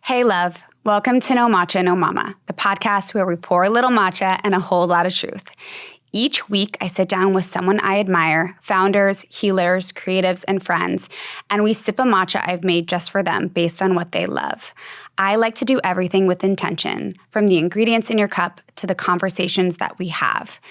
Hey, love. Welcome to No Matcha, No Mama, the podcast where we pour a little matcha and a whole lot of truth. Each week, I sit down with someone I admire, founders, healers, creatives, and friends, and we sip a matcha I've made just for them based on what they love. I like to do everything with intention, from the ingredients in your cup to the conversations that we have.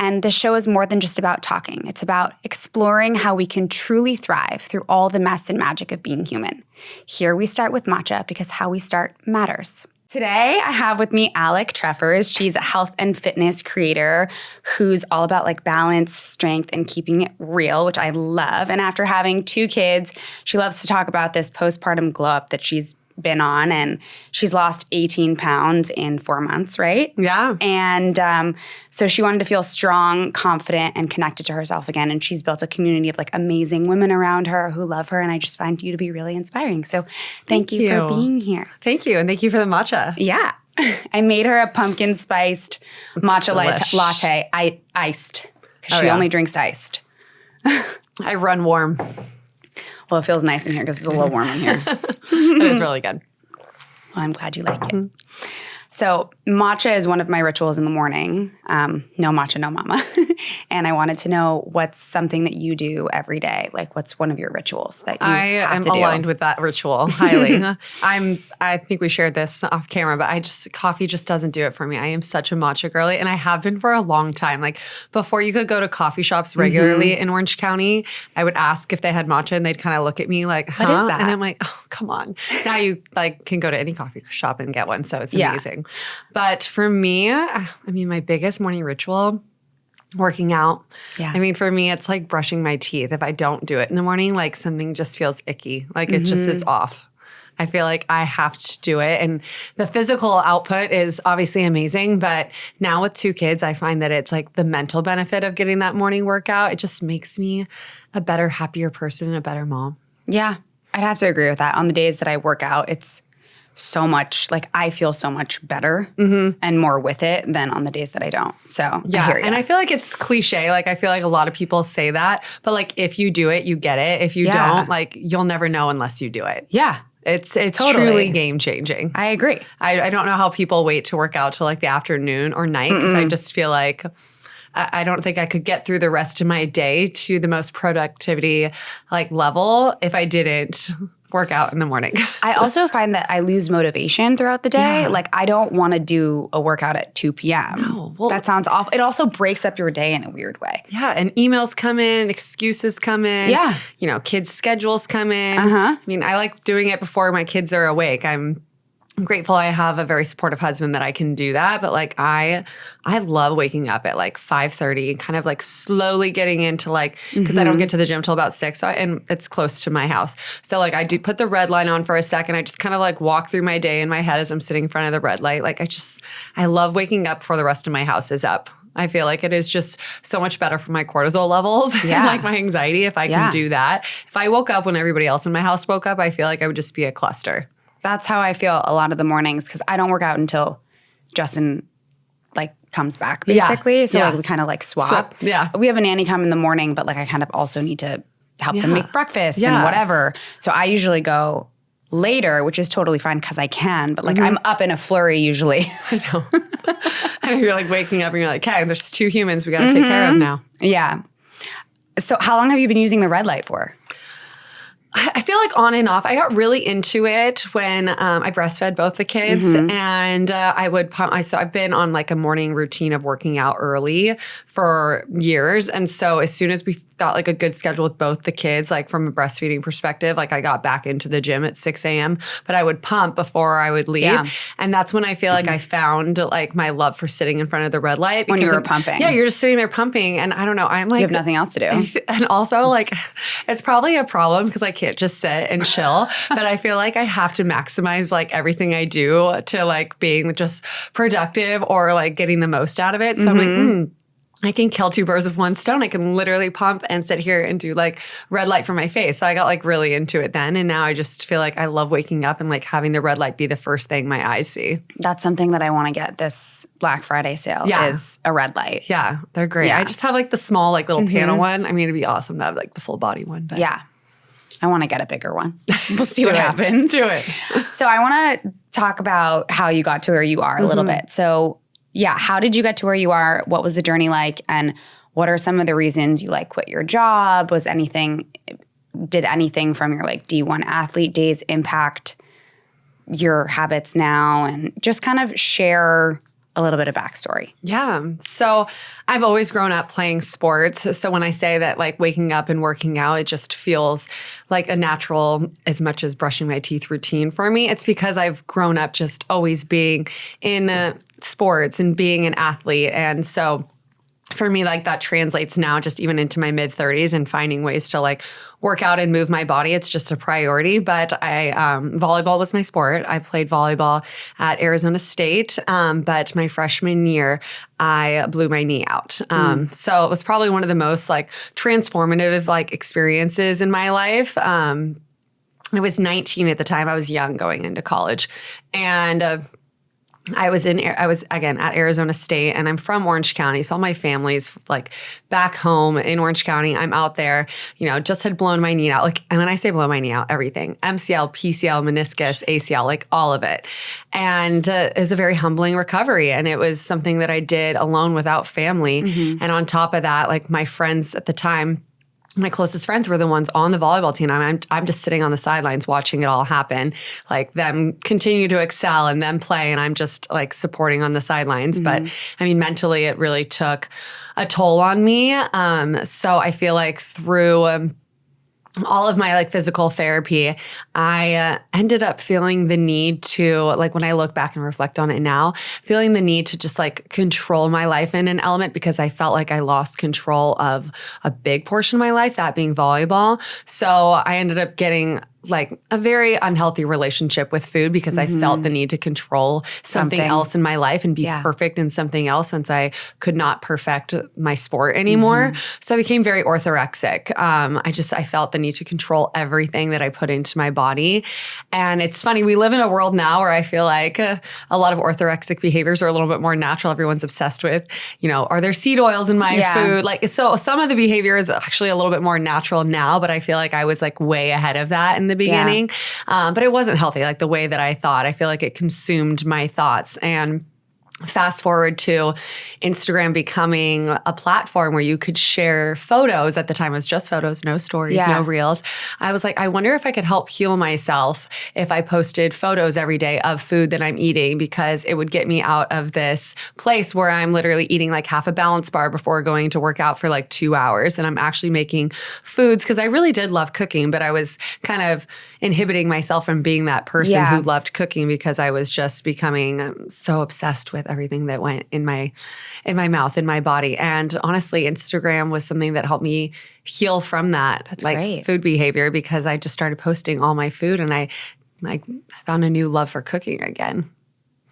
And the show is more than just about talking. It's about exploring how we can truly thrive through all the mess and magic of being human. Here we start with matcha because how we start matters. Today, I have with me Alec Treffers. She's a health and fitness creator who's all about like balance, strength, and keeping it real, which I love. And after having 2 kids, she loves to talk about this postpartum glow up that she's been on, and she's lost 18 pounds in 4 months, right? Yeah. And so she wanted to feel strong, confident, and connected to herself again. And she's built a community of like amazing women around her who love her. And I just find you to be really inspiring. So thank you for being here. Thank you. And thank you for the matcha. Yeah. I made her a pumpkin spiced matcha latte, iced, because she only drinks iced. I run warm. Well, it feels nice in here because it's a little warm in here. It is really good. Well, I'm glad you like it. So matcha is one of my rituals in the morning. No matcha, no mama. And I wanted to know what's something that you do every day. Like, what's one of your rituals that you have to do? I am aligned with that ritual highly. I think we shared this off camera, but coffee just doesn't do it for me. I am such a matcha girly, and I have been for a long time. Like, before you could go to coffee shops regularly in Orange County, I would ask if they had matcha, and they'd kind of look at me like, huh? What is that? And I'm like, oh, come on. Now you can go to any coffee shop and get one, so it's amazing. But for me, my biggest morning ritual, working out. Yeah. For me, it's like brushing my teeth. If I don't do it in the morning, like something just feels icky. Like it just is off. I feel like I have to do it. And the physical output is obviously amazing. But now with 2 kids, I find that it's like the mental benefit of getting that morning workout. It just makes me a better, happier person and a better mom. Yeah, I'd have to agree with that. On the days that I work out, it's so much, like I feel so much better and more with it than on the days that I don't. So yeah, I hear you. And I feel like it's cliche. Like I feel like a lot of people say that, but like if you do it, you get it. If you don't, like you'll never know unless you do it. Yeah. It's totally. Truly game changing. I agree. I don't know how people wait to work out till like the afternoon or night because I just feel like I don't think I could get through the rest of my day to the most productivity like level if I didn't work out in the morning. I also find that I lose motivation throughout the day. Yeah. Like I don't want to do a workout at 2 p.m. No, well, that sounds awful. It also breaks up your day in a weird way. Yeah, and emails come in, excuses come in. Yeah. Kids' schedules come in. Uh-huh. I like doing it before my kids are awake. I'm grateful I have a very supportive husband that I can do that. But like I love waking up at like 5:30 and kind of like slowly getting into like, because I don't get to the gym till about 6 and it's close to my house. So like I do put the red light on for a second. I just kind of like walk through my day in my head as I'm sitting in front of the red light. Like I love waking up before the rest of my house is up. I feel like it is just so much better for my cortisol levels and like my anxiety if I can do that. If I woke up when everybody else in my house woke up, I feel like I would just be a cluster. That's how I feel a lot of the mornings because I don't work out until Justin like comes back basically. So like we kind of like swap. Yeah. We have a nanny come in the morning, but like I kind of also need to help them make breakfast and whatever. So I usually go later, which is totally fine because I can, but like I'm up in a flurry usually. I know. And you're like waking up and you're like, okay, there's 2 humans we got to take care of now. Yeah. So how long have you been using the red light for? I feel like on and off. I got really into it when I breastfed both the kids and I would pump. So I've been on like a morning routine of working out early for years. And so as soon as we got like a good schedule with both the kids, like from a breastfeeding perspective, like I got back into the gym at 6 a.m., but I would pump before I would leave. Yeah. And that's when I feel like I found like my love for sitting in front of the red light. When you were pumping. Yeah, you're just sitting there pumping. And I don't know, I'm like. You have nothing else to do. And also like, it's probably a problem because I can't just sit and chill, but I feel like I have to maximize like everything I do to like being just productive or like getting the most out of it. So I'm like, I can kill 2 birds with 1 stone. I can literally pump and sit here and do like red light for my face. So I got like really into it then. And now I just feel like I love waking up and like having the red light be the first thing my eyes see. That's something that I want to get this Black Friday sale is a red light. Yeah, they're great. Yeah. I just have like the small like little panel one. I mean, it'd be awesome to have like the full body one. But yeah. I want to get a bigger one. We'll see what happens. Do it. So I want to talk about how you got to where you are a little bit. So yeah, how did you get to where you are? What was the journey like? And what are some of the reasons you quit your job? Did anything from your D1 athlete days impact your habits now? And just kind of share a little bit of backstory. Yeah. So I've always grown up playing sports. So when I say that waking up and working out, it just feels like a natural, as much as brushing my teeth routine for me. It's because I've grown up just always being in sports and being an athlete. And so for me, that translates now just even into my mid-30s and finding ways to work out and move my body. It's just a priority. But volleyball was my sport. I played volleyball at Arizona State. But my freshman year, I blew my knee out. So it was probably one of the most transformative experiences in my life. I was 19 at the time. I was young going into college. And I was again at Arizona State, and I'm from Orange County. So all my family's back home in Orange County. I'm out there, just had blown my knee out. And when I say blow my knee out, everything, MCL, PCL, meniscus, ACL, all of it. And it was a very humbling recovery. And it was something that I did alone without family. Mm-hmm. And on top of that, my friends at the time, my closest friends were the ones on the volleyball team. I'm just sitting on the sidelines watching it all happen, them continue to excel and them play, and I'm just supporting on the sidelines. Mm-hmm. But mentally, it really took a toll on me. So I feel through all of my physical therapy, I ended up feeling the need to, when I look back and reflect on it now, feeling the need to just control my life in an element, because I felt I lost control of a big portion of my life, that being volleyball. So I ended up getting a very unhealthy relationship with food, because I felt the need to control something else in my life and be perfect in something else, since I could not perfect my sport anymore. So I became very orthorexic. I felt the need to control everything that I put into my body. And it's funny, we live in a world now where I feel a lot of orthorexic behaviors are a little bit more natural. Everyone's obsessed with, are there seed oils in my food? So some of the behavior is actually a little bit more natural now, but I feel I was way ahead of that in the beginning. But it wasn't healthy the way that I thought. I feel it consumed my thoughts. And fast forward to Instagram becoming a platform where you could share photos. At the time, it was just photos, no stories, no reels. I was I wonder if I could help heal myself if I posted photos every day of food that I'm eating, because it would get me out of this place where I'm literally eating half a balance bar before going to work out for 2 hours. And I'm actually making foods, because I really did love cooking, but I was kind of inhibiting myself from being that person who loved cooking, because I was just becoming so obsessed with everything that went in my mouth, in my body. And honestly, Instagram was something that helped me heal from that. That's great. Food behavior, because I just started posting all my food, and I found a new love for cooking again.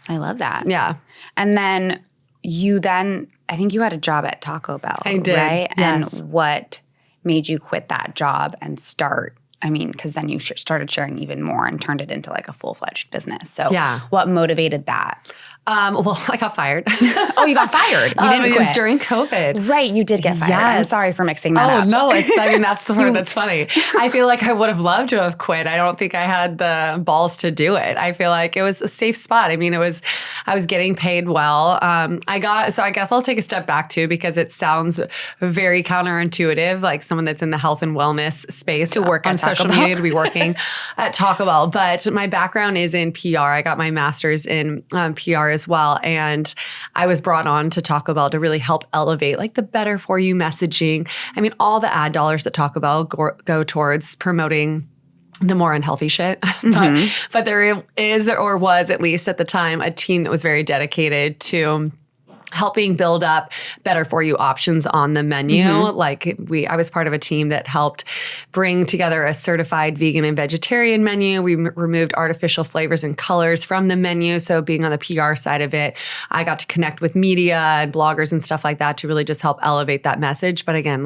I love that. Yeah. And then I think you had a job at Taco Bell. I did. Right? Yes. And what made you quit that job and start? Because then you started sharing even more and turned it into a full-fledged business. So what motivated that? Well, I got fired. Oh, you got fired. You didn't quit. It was during COVID. Right, you did get fired. Yes. I'm sorry for mixing that up. Oh, no. That's the part that's funny. I feel I would have loved to have quit. I don't think I had the balls to do it. I feel it was a safe spot. I was getting paid well. I guess I'll take a step back too, because it sounds very counterintuitive, someone that's in the health and wellness space to work on social media, to be working at Taco Bell. But my background is in PR. I got my master's in PR as well. And I was brought on to Taco Bell to really help elevate the better for you messaging. All the ad dollars that Taco Bell go towards promoting the more unhealthy shit. But there is, or was at least at the time, a team that was very dedicated to helping build up better for you options on the menu. I was part of a team that helped bring together a certified vegan and vegetarian menu. We removed artificial flavors and colors from the menu. So being on the PR side of it, I got to connect with media and bloggers and stuff like that to really just help elevate that message. But again,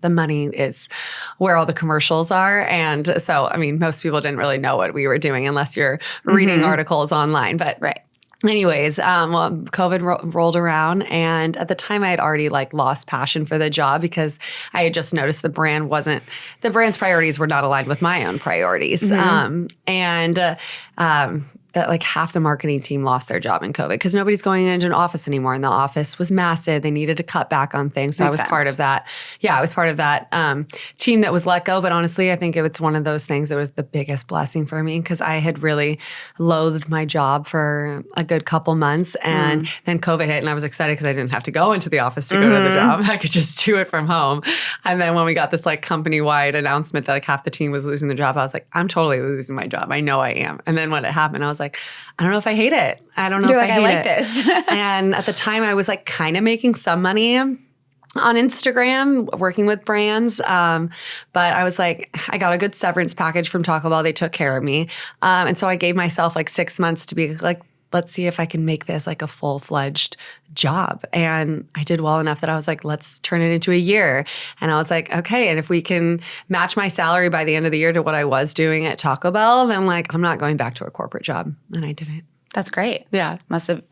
the money is where all the commercials are. And so, most people didn't really know what we were doing unless you're reading articles online. But right. Anyways, well, COVID rolled around, and at the time I had already like lost passion for the job because I had just noticed the brand's priorities were not aligned with my own priorities. That like half the marketing team lost their job in COVID because nobody's going into an office anymore, and the office was massive. They needed to cut back on things. So I was part of that. Yeah, I was part of that team that was let go. But honestly, I think it's one of those things that was the biggest blessing for me because I had really loathed my job for a good couple months. And then COVID hit, and I was excited because I didn't have to go into the office to go to the job. I could just do it from home. And then when we got this like company-wide announcement that like half the team was losing their job, I was like, I'm totally losing my job. I know I am. And then when it happened, I was like, I don't know if I hate it. I don't know if I like this. And at the time I was like kind of making some money on Instagram, working with brands. But I was like, I got a good severance package from Taco Bell. They took care of me. And so I gave myself like 6 months to be like, let's see if I can make this like a full-fledged job. And I did well enough that I was like, let's turn it into a year. And I was like, okay, and if we can match my salary by the end of the year to what I was doing at Taco Bell, then like, I'm not going back to a corporate job. And I did it. That's great. Yeah.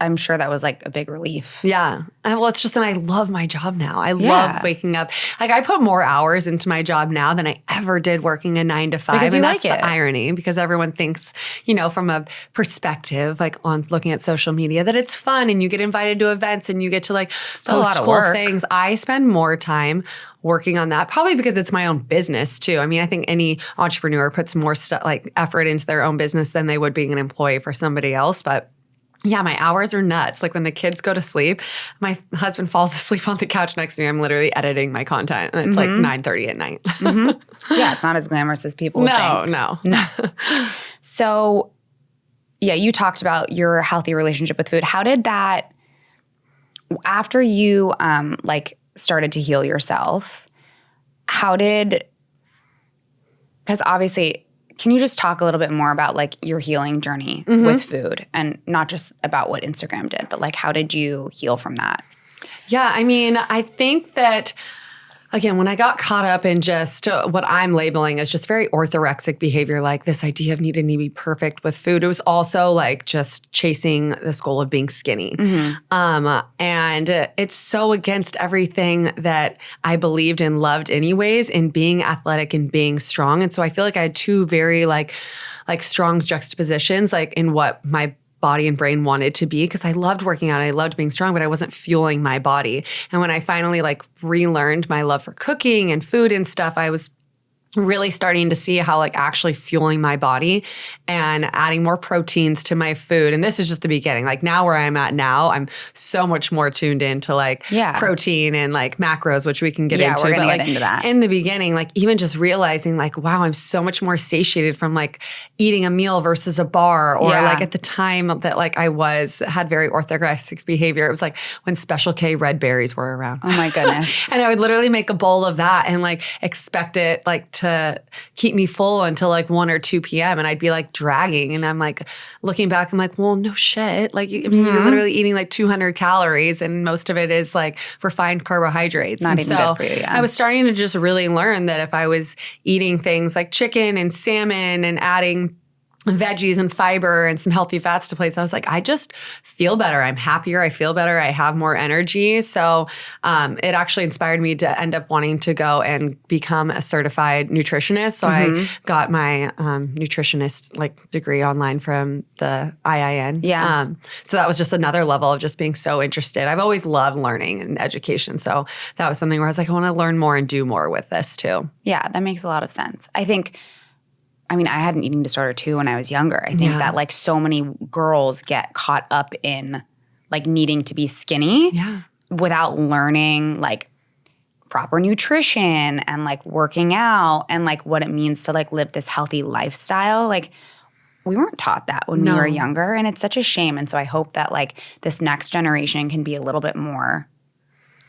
I'm sure that was like a big relief. Yeah. And well, it's just, and I love my job now. I love waking up. Like I put more hours into my job now than I ever did working a 9 to 5. Because you that's like it. The irony, because everyone thinks, you know, from a perspective, like on looking at social media, that it's fun and you get invited to events and you get to like post cool things. I spend more time working on that, probably because it's my own business too. I mean, I think any entrepreneur puts more like effort into their own business than they would being an employee for somebody else. But yeah, my hours are nuts. Like when the kids go to sleep, my husband falls asleep on the couch next to me. I'm literally editing my content, and it's like 9:30 at night. Yeah, it's not as glamorous as people would think. No. So, yeah, you talked about your healthy relationship with food. How did that, after you started to heal yourself, because obviously, can you just talk a little bit more about like your healing journey with food, and not just about what Instagram did, but like how did you heal from that? Yeah, I mean, I think that, again, when I got caught up in just what I'm labeling as just very orthorexic behavior, like this idea of needing to be perfect with food, it was also like just chasing this goal of being skinny. And it's so against everything that I believed and loved anyways, in being athletic and being strong. And so I feel like I had two very like strong juxtapositions, like in what my body and brain wanted to be, because I loved working out, I loved being strong, but I wasn't fueling my body. And when I finally like relearned my love for cooking and food and stuff, I was really starting to see how like actually fueling my body and adding more proteins to my food. And this is just the beginning. Like now where I'm at now, I'm so much more tuned into like protein and like macros, which we can get into. We're gonna but get into that. In the beginning, like even just realizing like, wow, I'm so much more satiated from like eating a meal versus a bar, or like at the time that like I had very orthorexic behavior. It was like when Special K red berries were around. Oh my goodness. And I would literally make a bowl of that and like expect it like to keep me full until like 1 or 2 p.m. And I'd be like dragging, and I'm like looking back, I'm like, well, no shit. Like, I mean, you're literally eating like 200 calories, and most of it is like refined carbohydrates. Not even good for you, I was starting to just really learn that if I was eating things like chicken and salmon and adding veggies and fiber and some healthy fats to place, I was like, I just feel better. I'm happier. I feel better. I have more energy. So it actually inspired me to end up wanting to go and become a certified nutritionist. So I got my nutritionist like degree online from the IIN. Yeah. So that was just another level of just being so interested. I've always loved learning and education. So that was something where I was like, I want to learn more and do more with this too. Yeah, that makes a lot of sense. I mean, I had an eating disorder too when I was younger. I think that like so many girls get caught up in like needing to be skinny without learning like proper nutrition and like working out and like what it means to like live this healthy lifestyle. Like we weren't taught that when we were younger, and it's such a shame. And so I hope that like this next generation can be a little bit more,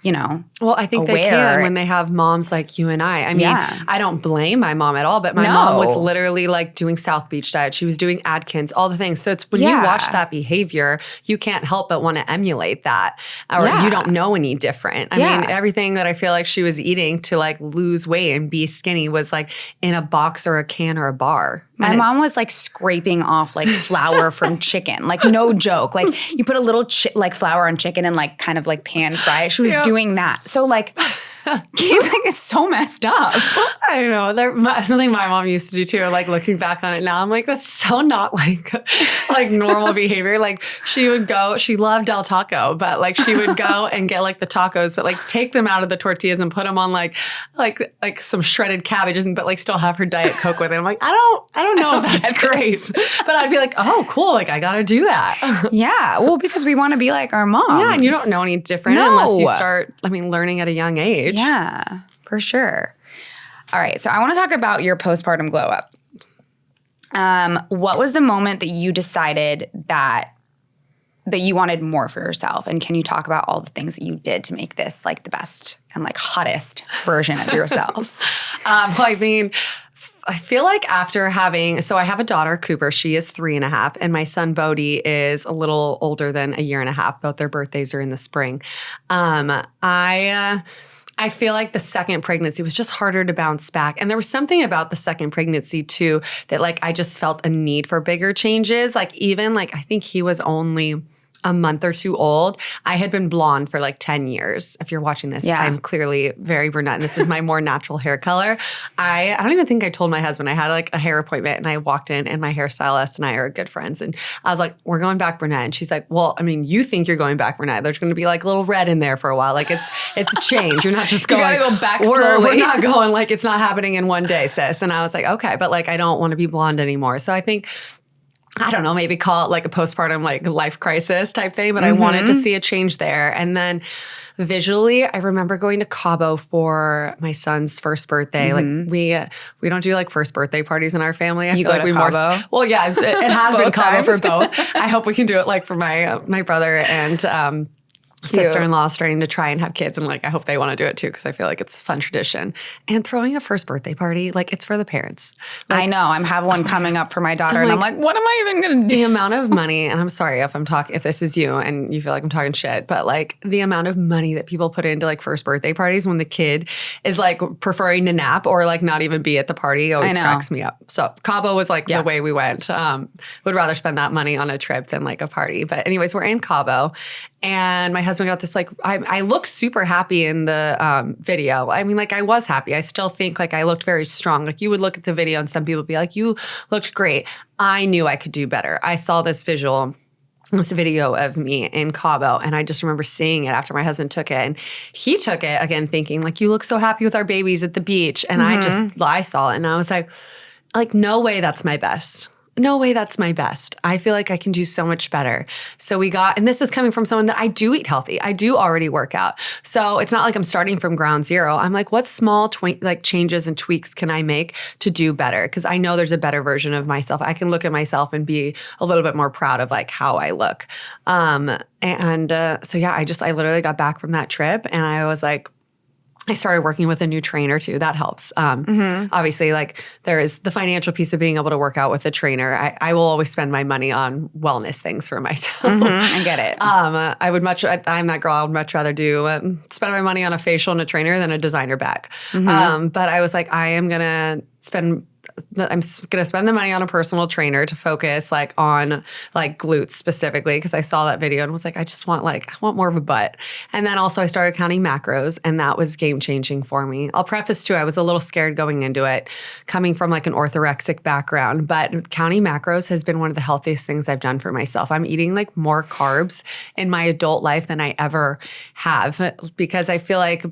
you know, well, I think aware. they can when they have moms like you and I. I mean, I don't blame my mom at all, but my mom was literally like doing South Beach diet. She was doing Atkins, all the things. So it's when you watch that behavior, you can't help but want to emulate that, or you don't know any different. I mean, everything that I feel like she was eating to like lose weight and be skinny was like in a box or a can or a bar. My mom was like scraping off like flour from chicken, like no joke. Like you put a little like flour on chicken and like kind of like pan fry it. She was doing that. So like, it's so messed up. I know. Something my mom used to do too. Like looking back on it now, I'm like, that's so not like normal behavior. Like she loved Del Taco, but like she would go and get like the tacos, but like take them out of the tortillas and put them on like some shredded cabbage, but like still have her Diet Coke with it. I'm like, I don't know if that's great, but I'd be like, oh, cool. Like I got to do that. Yeah. Well, because we want to be like our mom. Yeah. And you don't know any different unless you start, learning at a young age. Yeah, for sure. All right. So I want to talk about your postpartum glow up. What was the moment that you decided that you wanted more for yourself? And can you talk about all the things that you did to make this like the best and like hottest version of yourself? I feel like after so I have a daughter, Cooper. She is 3.5, and my son Bodhi is a little older than a year and a half. Both their birthdays are in the spring. I feel like the second pregnancy was just harder to bounce back. And there was something about the second pregnancy too that like I just felt a need for bigger changes. Like even like I think he was only a month or two old. I had been blonde for like 10 years. If you're watching this, I'm clearly very brunette, and this is my more natural hair color. I don't even think I told my husband. I had like a hair appointment, and I walked in, and my hairstylist and I are good friends. And I was like, we're going back brunette. And she's like, well, you think you're going back brunette. There's going to be like a little red in there for a while. Like it's a change. You're not just going. You gotta go back slowly. We're not going like it's not happening in one day, sis. And I was like, okay, but like I don't want to be blonde anymore. So I think, I don't know, maybe call it like a postpartum like life crisis type thing, but I wanted to see a change there. And then visually, I remember going to Cabo for my son's first birthday. Like we don't do like first birthday parties in our family. I feel like we Cabo? Well, yeah, it has been Cabo for both. I hope we can do it like for my brother and sister-in-law starting to try and have kids, and like I hope they want to do it too because I feel like it's a fun tradition. And throwing a first birthday party, like it's for the parents. Like, I know. I have one coming up for my daughter, and I'm like, what am I even going to do? The amount of money, and I'm sorry if this is you and you feel like I'm talking shit, but like the amount of money that people put into like first birthday parties when the kid is like preferring to nap or like not even be at the party always cracks me up. So Cabo was like the way we went. Would rather spend that money on a trip than like a party. But anyways, we're in Cabo. And my husband got this, like, I look super happy in the video. I mean, like, I was happy. I still think, like, I looked very strong. Like, you would look at the video and some people would be like, you looked great. I knew I could do better. I saw this video of me in Cabo, and I just remember seeing it after my husband took it. And he took it, again, thinking, like, you look so happy with our babies at the beach. And I saw it, and I was like, no way that's my best. No way that's my best. I feel like I can do so much better. So and this is coming from someone that I do eat healthy. I do already work out. So it's not like I'm starting from ground zero. I'm like, what small changes and tweaks can I make to do better? Because I know there's a better version of myself. I can look at myself and be a little bit more proud of like how I look. So yeah, I literally got back from that trip, and I was like, I started working with a new trainer too. That helps. Obviously, like there is the financial piece of being able to work out with a trainer. I will always spend my money on wellness things for myself. I get it. I'm that girl. I would much rather spend my money on a facial and a trainer than a designer bag. But I was like, I'm going to spend the money on a personal trainer to focus like on like glutes specifically, because I saw that video and was like, I want more of a butt. And then also I started counting macros, and that was game changing for me. I'll preface too, I was a little scared going into it, coming from like an orthorexic background, but counting macros has been one of the healthiest things I've done for myself. I'm eating like more carbs in my adult life than I ever have, because I feel like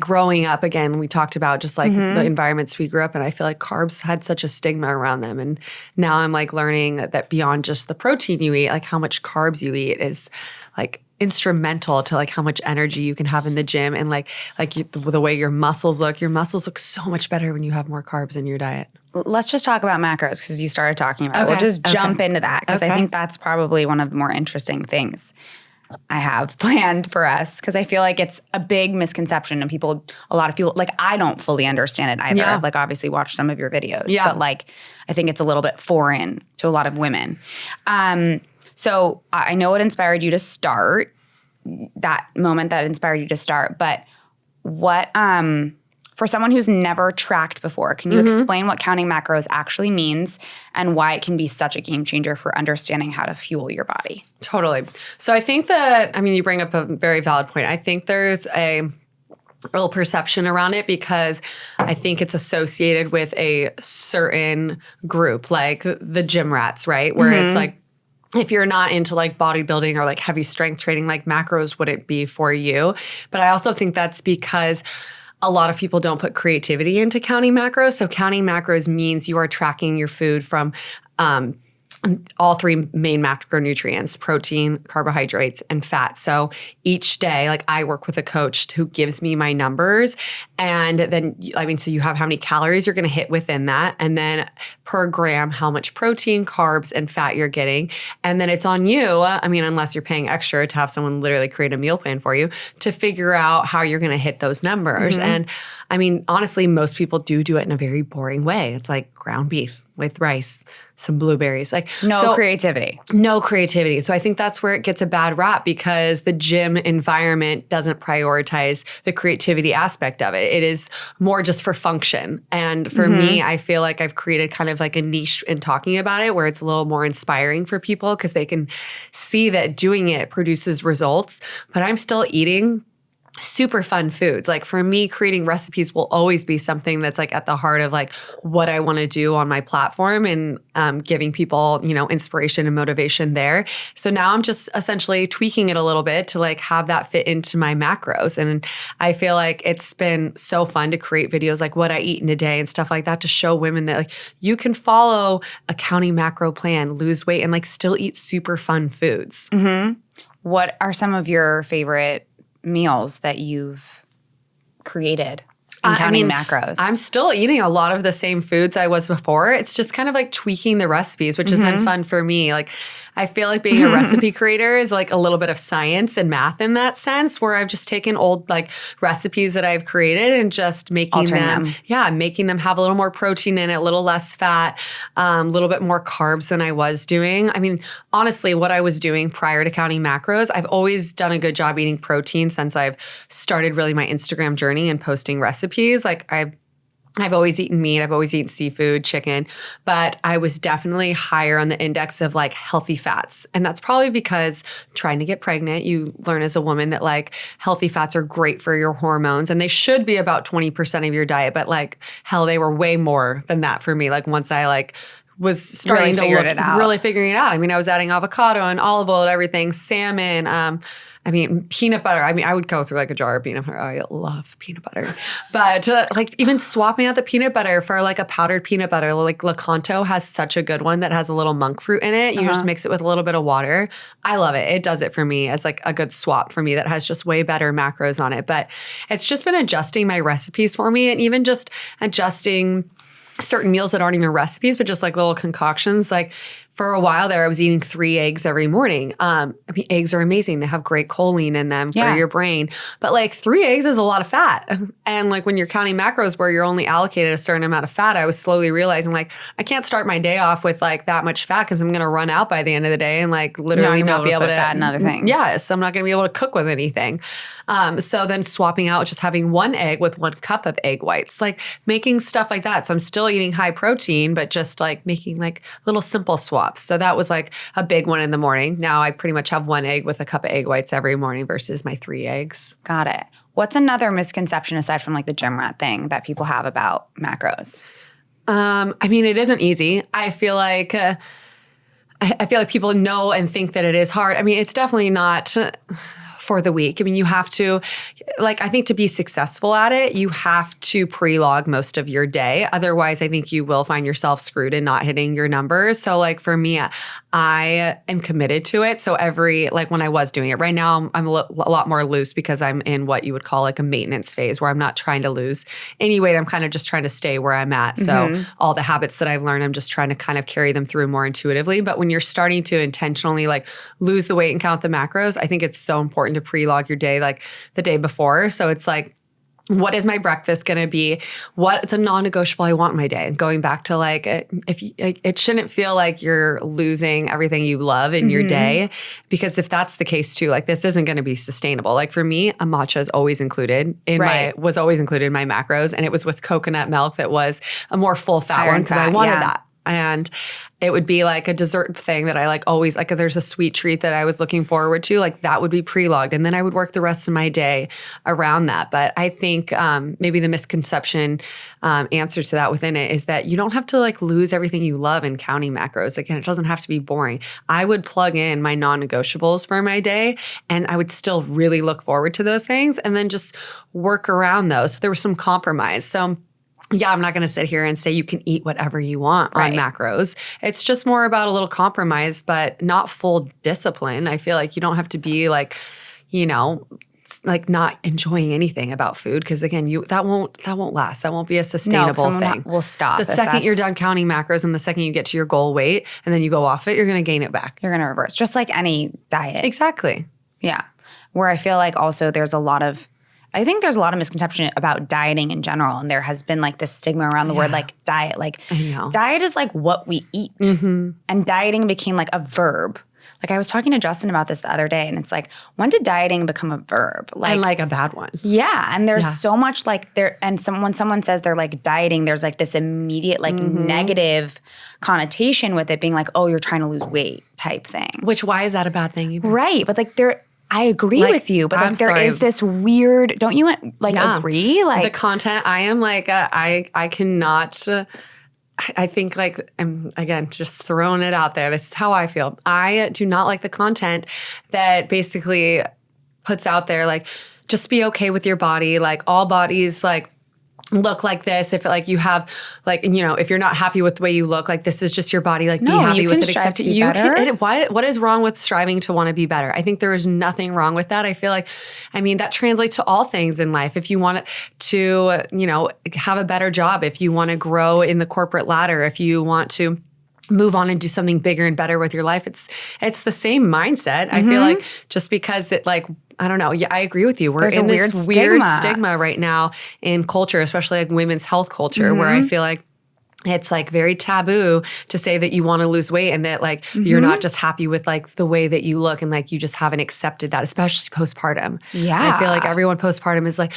growing up, again, we talked about just like the environments we grew up in. I feel like carbs had such a stigma around them. And now I'm like learning that beyond just the protein you eat, like how much carbs you eat is like instrumental to like how much energy you can have in the gym, and the way your muscles look. Your muscles look so much better when you have more carbs in your diet. Let's just talk about macros, because you started talking about it. We'll just jump into that, because I think that's probably one of the more interesting things I have planned for us, because I feel like it's a big misconception, and a lot of people, like I don't fully understand it either. I've like obviously watched some of your videos, but like I think it's a little bit foreign to a lot of women. So I know it inspired you to start, that moment that inspired you to start, but what For someone who's never tracked before, can you explain what counting macros actually means and why it can be such a game changer for understanding how to fuel your body? Totally. So I think that, you bring up a very valid point. I think there's a real perception around it because I think it's associated with a certain group, like the gym rats, right? Where it's like, if you're not into like bodybuilding or like heavy strength training, like macros wouldn't be for you. But I also think that's because a lot of people don't put creativity into counting macros. So counting macros means you are tracking your food from all three main macronutrients: protein, carbohydrates, and fat. So each day, like I work with a coach who gives me my numbers. And then, so you have how many calories you're going to hit within that. And then per gram, how much protein, carbs, and fat you're getting. And then it's on you, unless you're paying extra to have someone literally create a meal plan for you, to figure out how you're going to hit those numbers. And honestly, most people do it in a very boring way. It's like ground beef with rice, some blueberries, no creativity. No creativity. So I think that's where it gets a bad rap because the gym environment doesn't prioritize the creativity aspect of it. It is more just for function. And for me, I feel like I've created kind of like a niche in talking about it where it's a little more inspiring for people because they can see that doing it produces results. But I'm still eating super fun foods. Like for me, creating recipes will always be something that's like at the heart of like what I want to do on my platform and giving people, inspiration and motivation there. So now I'm just essentially tweaking it a little bit to like have that fit into my macros. And I feel like it's been so fun to create videos like what I eat in a day and stuff like that to show women that like you can follow a counting macro plan, lose weight, and like still eat super fun foods. What are some of your favorite meals that you've created in counting macros? I'm still eating a lot of the same foods I was before. It's just kind of like tweaking the recipes, which is then fun for me. Like I feel like being a recipe creator is like a little bit of science and math in that sense, where I've just taken old like recipes that I've created and just making them have a little more protein in it, a little less fat, a little bit more carbs than I was doing. Honestly, what I was doing prior to counting macros, I've always done a good job eating protein since I've started really my Instagram journey and posting recipes. Like I've always eaten meat. I've always eaten seafood, chicken, but I was definitely higher on the index of like healthy fats. And that's probably because trying to get pregnant, you learn as a woman that like healthy fats are great for your hormones and they should be about 20% of your diet. But like hell, they were way more than that for me. Like once I like was starting really figuring it out. I was adding avocado and olive oil and everything, salmon, peanut butter. I would go through like a jar of peanut butter. I love peanut butter. But like even swapping out the peanut butter for like a powdered peanut butter, like Lakanto has such a good one that has a little monk fruit in it. You just mix it with a little bit of water. I love it. It does it for me as like a good swap for me that has just way better macros on it. But it's just been adjusting my recipes for me and even just adjusting certain meals that aren't even recipes, but just like little concoctions. Like for a while there, I was eating 3 eggs every morning. Eggs are amazing. They have great choline in them for your brain. But like 3 eggs is a lot of fat. And like when you're counting macros where you're only allocated a certain amount of fat, I was slowly realizing like I can't start my day off with like that much fat because I'm going to run out by the end of the day and like literally not be able to fat and other things. Yes, I'm not going to be able to cook with anything. So then swapping out just having 1 egg with 1 cup of egg whites, like making stuff like that. So I'm still eating high protein, but just like making like little simple swaps. So that was like a big one in the morning. Now I pretty much have 1 egg with a cup of egg whites every morning versus my 3 eggs. Got it. What's another misconception aside from like the gym rat thing that people have about macros? It isn't easy. I feel like people know and think that it is hard. It's definitely not for the week. You have to, I think to be successful at it, you have to pre-log most of your day. Otherwise, I think you will find yourself screwed and not hitting your numbers. So for me, I am committed to it. So when I was doing it, right now I'm a lot more loose because I'm in what you would call like a maintenance phase where I'm not trying to lose any weight. I'm kind of just trying to stay where I'm at. So all the habits that I've learned, I'm just trying to kind of carry them through more intuitively. But when you're starting to intentionally lose the weight and count the macros, I think it's so important to pre-log your day the day before. So it's What is my breakfast going to be? What's a non-negotiable I want in my day? Going back to like, it shouldn't feel like you're losing everything you love in your day, because if that's the case too, like this isn't going to be sustainable. Like for me, a matcha is always included in was always included in my macros, and it was with coconut milk that was a more full fat one because I wanted that. And it would be like a dessert thing that I like always, like if there's a sweet treat that I was looking forward to, like that would be pre-logged. And then I would work the rest of my day around that. But I think maybe the misconception answer to that within it is that you don't have to like lose everything you love in counting macros. Again, it doesn't have to be boring. I would plug in my non-negotiables for my day, and I would still really look forward to those things and then just work around those. So there was some compromise. So yeah, I'm not going to sit here and say you can eat whatever you want on macros. It's just more about a little compromise, but not full discipline. I feel like you don't have to be like, you know, like not enjoying anything about food, because again, that won't last. That won't be a sustainable thing. We'll stop. The second you're done counting macros and the second you get to your goal weight and then you go off it, you're going to gain it back. You're going to reverse, just like any diet. Exactly. Yeah. Where I feel like also I think there's a lot of misconception about dieting in general, and there has been like this stigma around the word like diet. Like diet is like what we eat, and dieting became like a verb. Like I was talking to Justin about this the other day, and it's like, when did dieting become a verb? And like a bad one. Yeah, and there's so much like there. And when someone says they're like dieting, there's like this immediate like negative connotation with it being like, oh, you're trying to lose weight type thing. Which, why is that a bad thing either? Right, but like I agree with you, but like there is this weird, don't you like agree? Like the content, I am like, I cannot, I think like, I'm again, just throwing it out there. This is how I feel. I do not like the content that basically puts out there, like, just be okay with your body. Like all bodies, like, look like this. If like you have like, you know, if you're not happy with the way you look, like this is just your body, like be happy with it. Accept it. You can, what is wrong with striving to want to be better? I think there is nothing wrong with that. I feel like, I mean, that translates to all things in life. If you want to, you know, have a better job, if you want to grow in the corporate ladder, if you want to move on and do something bigger and better with your life, it's the same mindset. I feel like just because it like, I don't know. Yeah, I agree with you. We're in this weird stigma right now in culture, especially like women's health culture, where I feel like it's like very taboo to say that you want to lose weight and that like you're not just happy with like the way that you look and like you just haven't accepted that, especially postpartum. Yeah. I feel like everyone postpartum is like,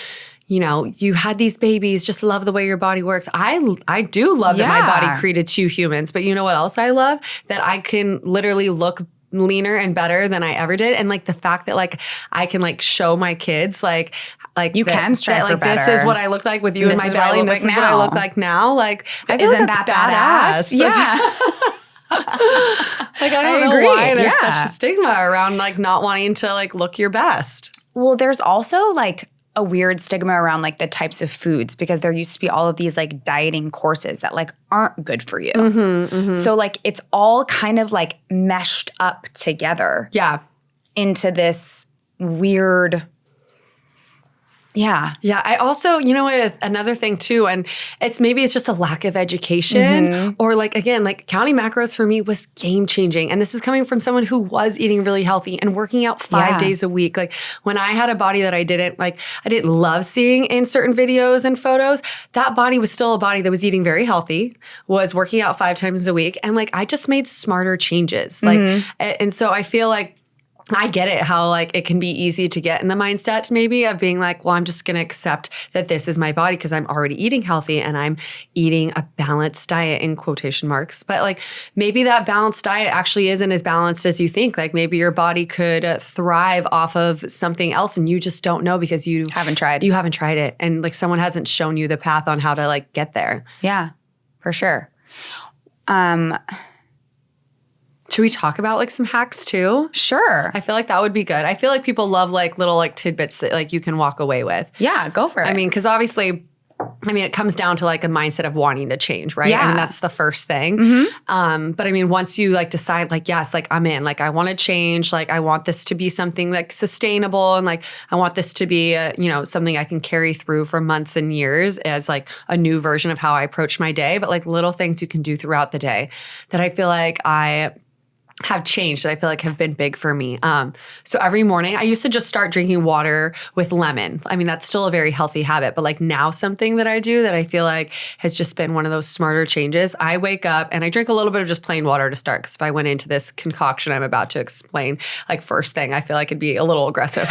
you know, you had these babies, just love the way your body works. I do love that my body created 2 humans, but you know what else I love? That I can literally look leaner and better than I ever did. And like the fact that like I can like show my kids like you can strive for better. This is what I look like with you in my belly, and this is what I look like now. Like, isn't that badass? Yeah. Like I don't know why there's such a stigma around like not wanting to like look your best. Well, there's also like a weird stigma around like the types of foods, because there used to be all of these like dieting courses that like aren't good for you. So like it's all kind of like meshed up together. Yeah. Into this weird. Yeah. Yeah. I also, you know what, another thing too, and maybe it's just a lack of education or like, again, like counting macros for me was game changing. And this is coming from someone who was eating really healthy and working out 5 days a week. Like when I had a body that I didn't love seeing in certain videos and photos, that body was still a body that was eating very healthy, was working out 5 times a week. And like, I just made smarter changes. Like, and so I feel like, I get it, how like it can be easy to get in the mindset maybe of being like, well, I'm just going to accept that this is my body because I'm already eating healthy and I'm eating a balanced diet in quotation marks. But like maybe that balanced diet actually isn't as balanced as you think. Like maybe your body could thrive off of something else and you just don't know because you haven't tried it. And like someone hasn't shown you the path on how to like get there. Yeah, for sure. Should we talk about like some hacks too? Sure. I feel like that would be good. I feel like people love like little like tidbits that like you can walk away with. Yeah, go for it. I mean, because obviously, it comes down to like a mindset of wanting to change, right? Yeah. I mean, that's the first thing. But I mean, once you like decide like, yes, like I'm in, like I want to change, like I want this to be something like sustainable and like I want this to be, something I can carry through for months and years as like a new version of how I approach my day. But like little things you can do throughout the day that I feel like I have changed that I feel like have been big for me. So every morning I used to just start drinking water with lemon. I mean, that's still a very healthy habit, but like now something that I do that I feel like has just been one of those smarter changes. I wake up and I drink a little bit of just plain water to start. Cause if I went into this concoction I'm about to explain, like first thing, I feel like it'd be a little aggressive.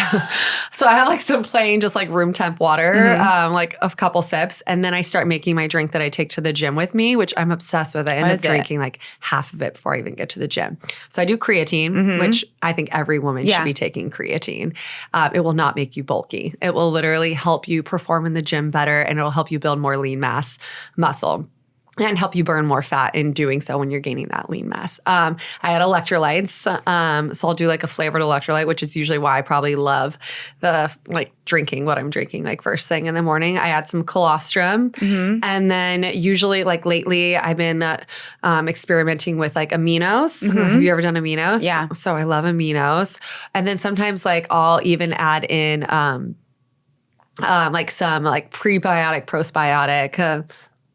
So I have like some plain, just like room temp water, like a couple sips. And then I start making my drink that I take to the gym with me, which I'm obsessed with. I end up drinking like half of it before I even get to the gym. So I do creatine, which I think every woman should be taking creatine. It will not make you bulky. It will literally help you perform in the gym better, and it will help you build more lean mass muscle and help you burn more fat in doing so when you're gaining that lean mass. I had electrolytes. So I'll do like a flavored electrolyte, which is usually why I probably love the like drinking what I'm drinking like first thing in the morning. I add some colostrum. And then usually like lately I've been experimenting with like aminos. Have you ever done aminos? Yeah. So I love aminos. And then sometimes like I'll even add in like some like prebiotic, postbiotic,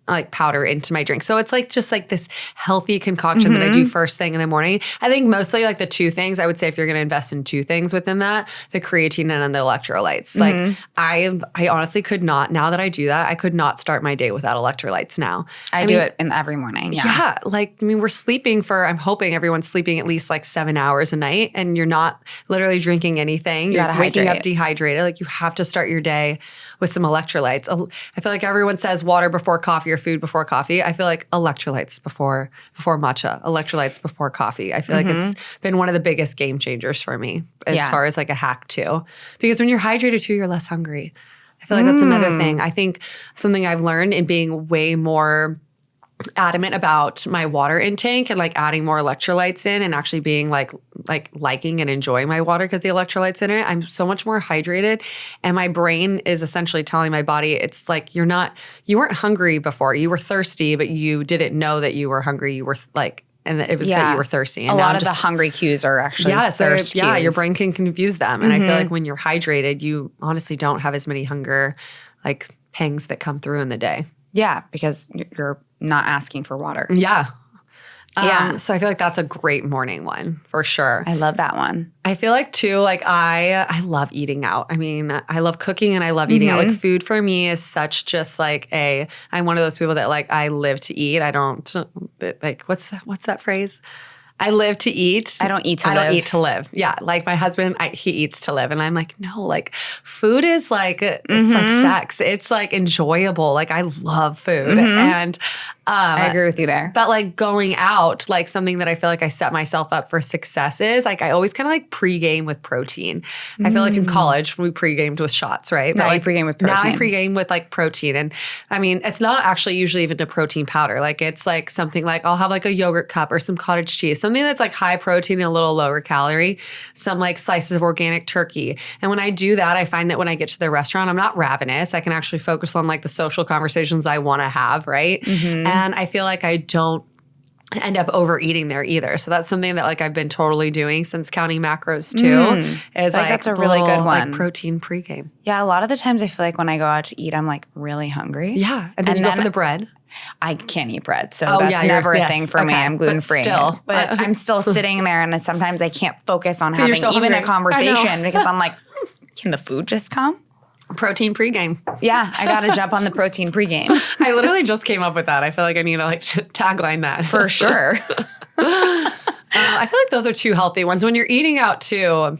like powder into my drink. So it's like just like this healthy concoction that I do first thing in the morning. I think mostly like the two things, I would say if you're going to invest in two things within that, the creatine and then the electrolytes. Like I honestly could not, now that I do that, I could not start my day without electrolytes now. I do it in every morning. Yeah. Like, I mean, we're sleeping for, I'm hoping everyone's sleeping at least like 7 hours a night and you're not literally drinking anything. You're waking up dehydrated. Like you have to start your day with some electrolytes. I feel like everyone says water before coffee or food before coffee. I feel like electrolytes before matcha, electrolytes before coffee. I feel like it's been one of the biggest game changers for me as far as like a hack too. Because when you're hydrated too, you're less hungry. I feel like that's another thing. I think something I've learned in being way more adamant about my water intake and like adding more electrolytes in and actually being like liking and enjoying my water because the electrolytes in it, I'm so much more hydrated and my brain is essentially telling my body it's like you weren't hungry before, you were thirsty but you didn't know that you were hungry, you were like, and it was that you were thirsty. And a lot of the hungry cues are actually thirst cues. Yeah, your brain can confuse them. And I feel like when you're hydrated, you honestly don't have as many hunger like pangs that come through in the day. Yeah, because you're not asking for water. Yeah. So I feel like that's a great morning one for sure. I love that one. I feel like too, like I love eating out. I mean, I love cooking and I love eating out. Like food for me is such just like I'm one of those people that like I live to eat. I don't like what's that phrase? I live to eat. I don't eat to live. I don't eat to live. Yeah. Like my husband, he eats to live. And I'm like, no, like food is like, it's like sex. It's like enjoyable. Like I love food. And I agree with you there. But like going out, like something that I feel like I set myself up for success is like I always kind of like pregame with protein. I feel like in college we pregamed with shots, right? Now but like, you pregame with protein. Now I pregame with like protein. And I mean, it's not actually usually even a protein powder. Like it's like something like I'll have like a yogurt cup or some cottage cheese, something that's like high protein and a little lower calorie, some like slices of organic turkey. And when I do that, I find that when I get to the restaurant, I'm not ravenous. I can actually focus on like the social conversations I want to have, right? And I feel like I don't end up overeating there either. So that's something that like I've been totally doing since counting macros too. Is like that's a really good one. Like protein pregame. Yeah, a lot of the times I feel like when I go out to eat, I'm like really hungry. Yeah. And then you go for the bread. I can't eat bread, so that's never a thing for me. I'm gluten-free. But I'm still sitting there and sometimes I can't focus on having even a conversation because I'm like, can the food just come? Protein pregame. Yeah, I got to jump on the protein pregame. I literally just came up with that. I feel like I need to like tagline that. For sure. I feel like those are two healthy ones. When you're eating out too,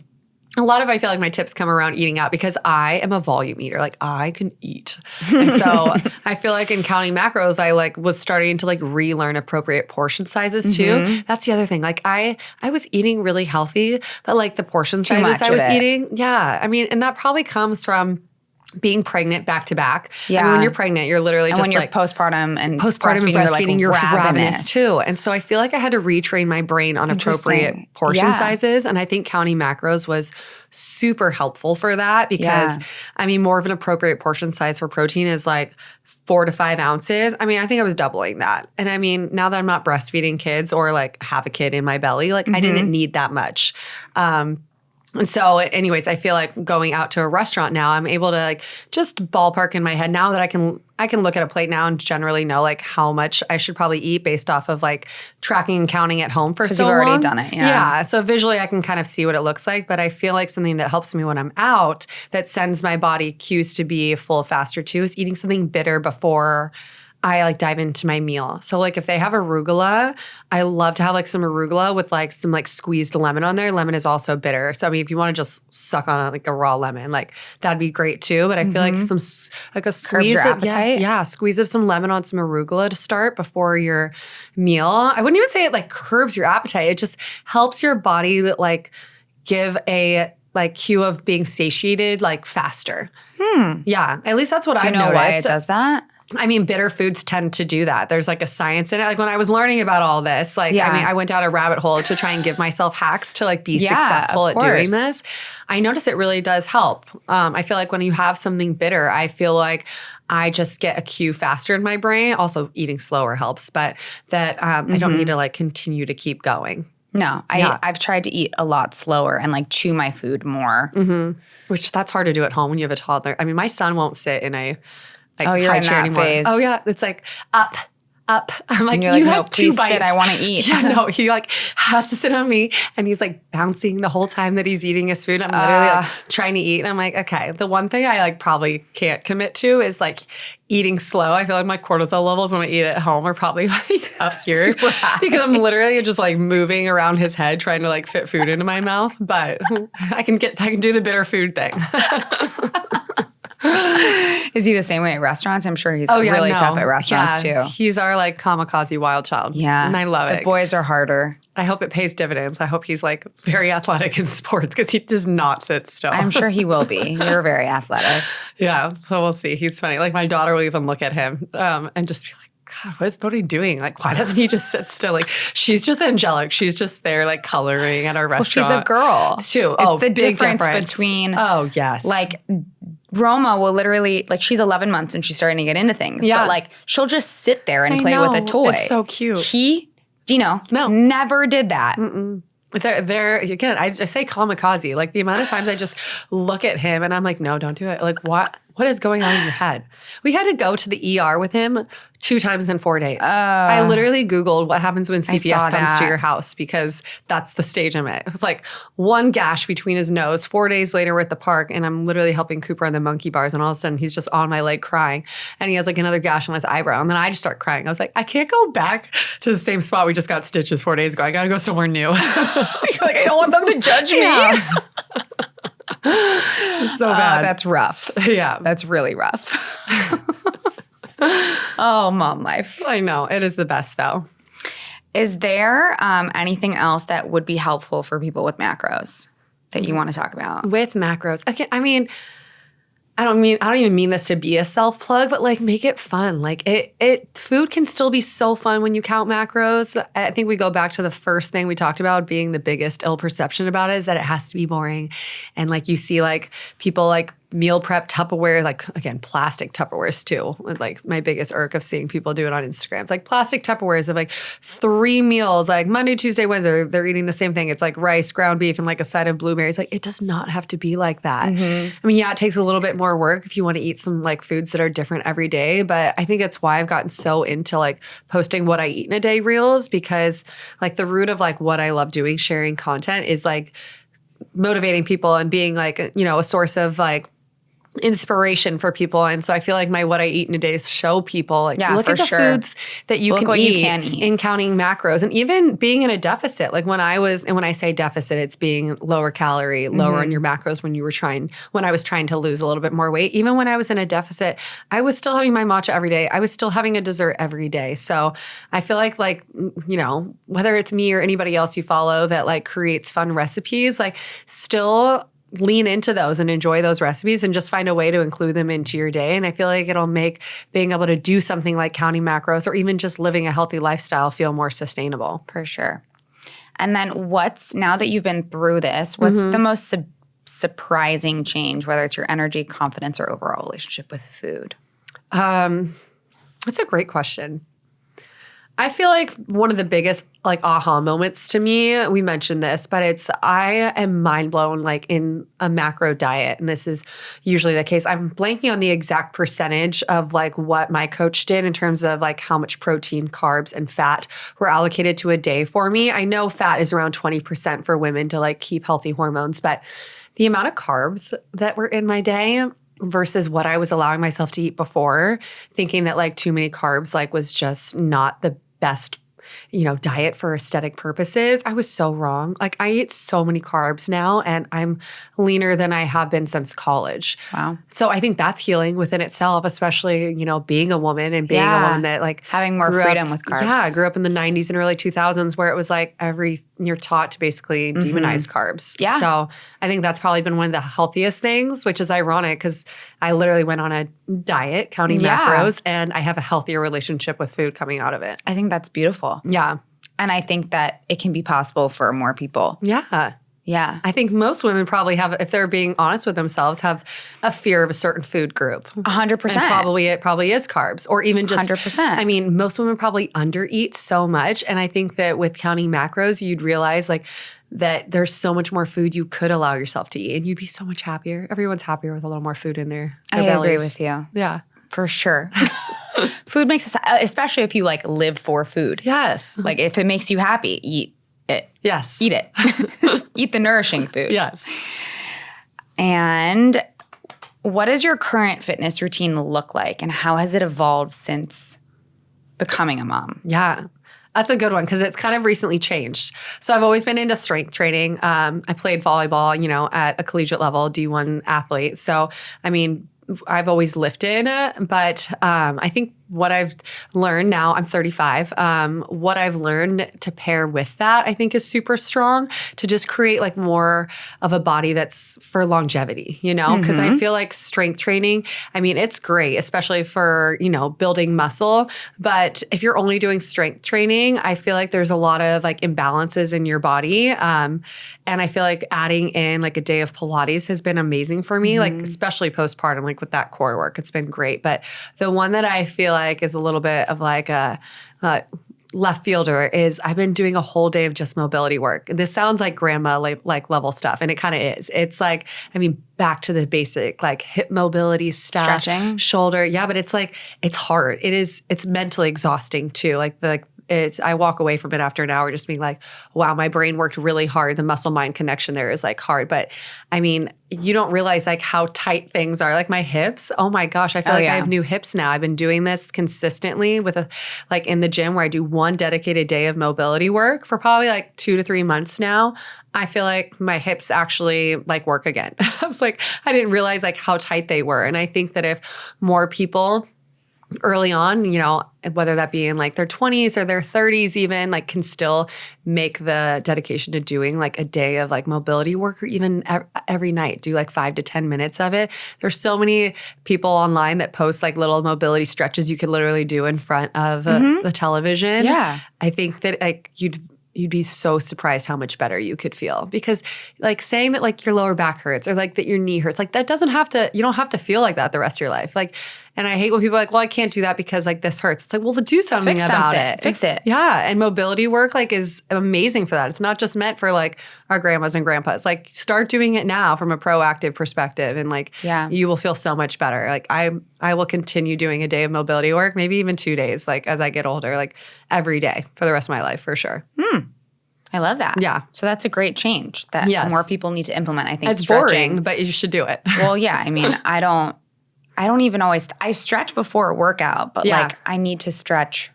a lot of I feel like my tips come around eating out because I am a volume eater. Like I can eat. And so I feel like in counting macros, I like was starting to like relearn appropriate portion sizes too. That's the other thing. Like I was eating really healthy, but like the portion sizes I was eating. Yeah. I mean, and that probably comes from being pregnant back to back. Yeah. I mean, when you're pregnant, you're literally and just when you're like postpartum and breastfeeding, you're ravenous too. And so I feel like I had to retrain my brain on appropriate portion sizes. And I think counting macros was super helpful for that because I mean, more of an appropriate portion size for protein is like 4 to 5 ounces. I mean, I think I was doubling that. And I mean, now that I'm not breastfeeding kids or like have a kid in my belly, like I didn't need that much. And so anyways, I feel like going out to a restaurant now, I'm able to like just ballpark in my head now that I can look at a plate now and generally know like how much I should probably eat based off of like tracking and counting at home for so long. You've already done it. Yeah. Yeah. So visually I can kind of see what it looks like, but I feel like something that helps me when I'm out that sends my body cues to be full faster too is eating something bitter before I like dive into my meal. So like if they have arugula, I love to have like some arugula with like some like squeezed lemon on there. Lemon is also bitter. So I mean, if you want to just suck on like a raw lemon, like that'd be great too. But I feel like some like a squeeze your of appetite. yeah, squeeze of some lemon on some arugula to start before your meal. I wouldn't even say it like curbs your appetite. It just helps your body like give a like cue of being satiated like faster. Yeah, at least that's what I've noticed. Do you know why it does that? I mean, bitter foods tend to do that. There's like a science in it. Like when I was learning about all this, like, I mean, I went down a rabbit hole to try and give myself hacks to like be successful at doing this. I noticed it really does help. I feel like when you have something bitter, I feel like I just get a cue faster in my brain. Also eating slower helps, but that I don't need to like continue to keep going. No, I've tried to eat a lot slower and like chew my food more. Which that's hard to do at home when you have a toddler. I mean, my son won't sit in a you're high in chair that anymore. phase. Oh yeah, it's like up. I'm like, and you're like, you no, have two please bites. sit. I want to eat. Yeah, no, he like has to sit on me, and he's like bouncing the whole time that he's eating his food. I'm literally like, trying to eat, and I'm like, okay. The one thing I like probably can't commit to is like eating slow. I feel like my cortisol levels when I eat at home are probably like up here because I'm literally just like moving around his head trying to like fit food into my mouth. But I can do the bitter food thing. Is he the same way at restaurants? I'm sure he's really tough at restaurants too. He's our like kamikaze wild child. Yeah. And I love it. The boys are harder. I hope it pays dividends. I hope he's like very athletic in sports because he does not sit still. I'm sure he will be. You're very athletic. Yeah. So we'll see. He's funny. Like my daughter will even look at him and just be like, God, what is Bodhi doing? Like, why doesn't he just sit still? Like, she's just angelic. She's just there, like, coloring at our restaurant. Well, she's a girl. Too. It's the difference between, like, Roma will literally, like, she's 11 months and she's starting to get into things. Yeah. But, like, she'll just sit there and play with a toy. It's so cute. Dino, never did that. They're again, I say kamikaze. Like, the amount of times I just look at him and I'm like, no, don't do it. Like, what is going on in your head? We had to go to the ER with him 2 times in 4 days. I literally Googled what happens when CPS comes to your house because that's the stage I'm at. It was like one gash between his nose. 4 days later, we're at the park and I'm literally helping Cooper on the monkey bars and all of a sudden he's just on my leg crying and he has like another gash on his eyebrow and then I just start crying. I was like, I can't go back to the same spot we just got stitches 4 days ago. I got to go somewhere new. You're like, I don't want them to judge me. So bad. That's rough. Yeah. That's really rough. Oh, mom life. I know. It is the best, though. Is there anything else that would be helpful for people with macros that you want to talk about? With macros. I mean, I don't even mean this to be a self-plug, but like make it fun. Like food can still be so fun when you count macros. I think we go back to the first thing we talked about being the biggest ill perception about it is that it has to be boring. And like you see like people like meal prep Tupperware, like again, plastic Tupperwares too. Like my biggest irk of seeing people do it on Instagram. It's like plastic Tupperwares of like 3 meals, like Monday, Tuesday, Wednesday, they're eating the same thing. It's like rice, ground beef, and like a side of blueberries. Like it does not have to be like that. I mean, yeah, it takes a little bit more work if you want to eat some like foods that are different every day. But I think that's why I've gotten so into like posting what I eat in a day reels because like the root of like what I love doing, sharing content is like motivating people and being like, you know, a source of like inspiration for people. And so I feel like my what I eat in a day is show people like look at the foods that you can eat in counting macros and even being in a deficit. Like when I say deficit, it's being lower calorie, lower on your macros when I was trying to lose a little bit more weight. Even when I was in a deficit, I was still having my matcha every day. I was still having a dessert every day. So I feel like, you know, whether it's me or anybody else you follow that like creates fun recipes, like still lean into those and enjoy those recipes and just find a way to include them into your day. And I feel like it'll make being able to do something like counting macros or even just living a healthy lifestyle feel more sustainable. For sure. And then now that you've been through this, what's the most surprising change, whether it's your energy, confidence, or overall relationship with food? That's a great question. I feel like one of the biggest like aha moments to me, we mentioned this, but I am mind blown like in a macro diet. And this is usually the case. I'm blanking on the exact percentage of like what my coach did in terms of like how much protein, carbs, and fat were allocated to a day for me. I know fat is around 20% for women to like keep healthy hormones, but the amount of carbs that were in my day versus what I was allowing myself to eat before, thinking that like too many carbs like was just not the best, diet for aesthetic purposes. I was so wrong. Like I eat so many carbs now and I'm leaner than I have been since college. Wow. So I think that's healing within itself, especially, being a woman and being a woman that like having more freedom with carbs. Yeah, I grew up in the 90s and early 2000s where it was like you're taught to basically demonize carbs. Yeah. So I think that's probably been one of the healthiest things, which is ironic because I literally went on a diet counting macros and I have a healthier relationship with food coming out of it. I think that's beautiful. Yeah. And I think that it can be possible for more people. Yeah. Yeah. I think most women probably have, if they're being honest with themselves, have a fear of a certain food group. 100%. And it probably is carbs or even just 100%. I mean, most women probably undereat so much. And I think that with counting macros, you'd realize like that there's so much more food you could allow yourself to eat and you'd be so much happier. Everyone's happier with a little more food in their bellies. agree with you. Yeah. For sure. Food makes us, especially if you like live for food. Yes. Like if it makes you happy, eat it. Yes. Eat it. Eat the nourishing food. Yes. And what does your current fitness routine look like and how has it evolved since becoming a mom? Yeah. That's a good one because it's kind of recently changed. So I've always been into strength training. I played volleyball, at a collegiate level, D1 athlete. So, I mean, I've always lifted, but I think what I've learned now, I'm 35, what I've learned to pair with that, I think is super strong to just create like more of a body that's for longevity, because I feel like strength training, I mean, it's great, especially for, building muscle. But if you're only doing strength training, I feel like there's a lot of like imbalances in your body. And I feel like adding in like a day of Pilates has been amazing for me, like especially postpartum, like with that core work, it's been great. But the one that I feel like is a little bit of like a left fielder is I've been doing a whole day of just mobility work. This sounds like grandma like level stuff, and it kind of is. It's like, I mean, back to the basic like hip mobility stuff, stretching, shoulder. Yeah, but it's like it's hard. It's mentally exhausting too. I walk away from it after an hour just being like, wow, my brain worked really hard. The muscle-mind connection there is like hard. But I mean, you don't realize like how tight things are. Like my hips, oh my gosh, I feel I have new hips now. I've been doing this consistently like in the gym where I do one dedicated day of mobility work for probably like 2 to 3 months now. I feel like my hips actually like work again. I was like, I didn't realize like how tight they were. And I think that if more people early on, whether that be in like their 20s or their 30s even, like can still make the dedication to doing like a day of like mobility work or even every night do like 5 to 10 minutes of it. There's so many people online that post like little mobility stretches you could literally do in front of the television. Yeah. I think that like you'd be so surprised how much better you could feel because like saying that like your lower back hurts or like that your knee hurts, like that you don't have to feel like that the rest of your life. Like, and I hate when people are like, well, I can't do that because like this hurts. It's like, well, to do something about it. Fix it. Yeah. And mobility work like is amazing for that. It's not just meant for like our grandmas and grandpas. Like start doing it now from a proactive perspective and like you will feel so much better. Like I will continue doing a day of mobility work, maybe even 2 days, like as I get older, like every day for the rest of my life for sure. I love that. Yeah. So that's a great change that more people need to implement. I think it's stretching, boring, but you should do it. Well, yeah. I mean, I don't even always, I stretch before a workout, but like I need to stretch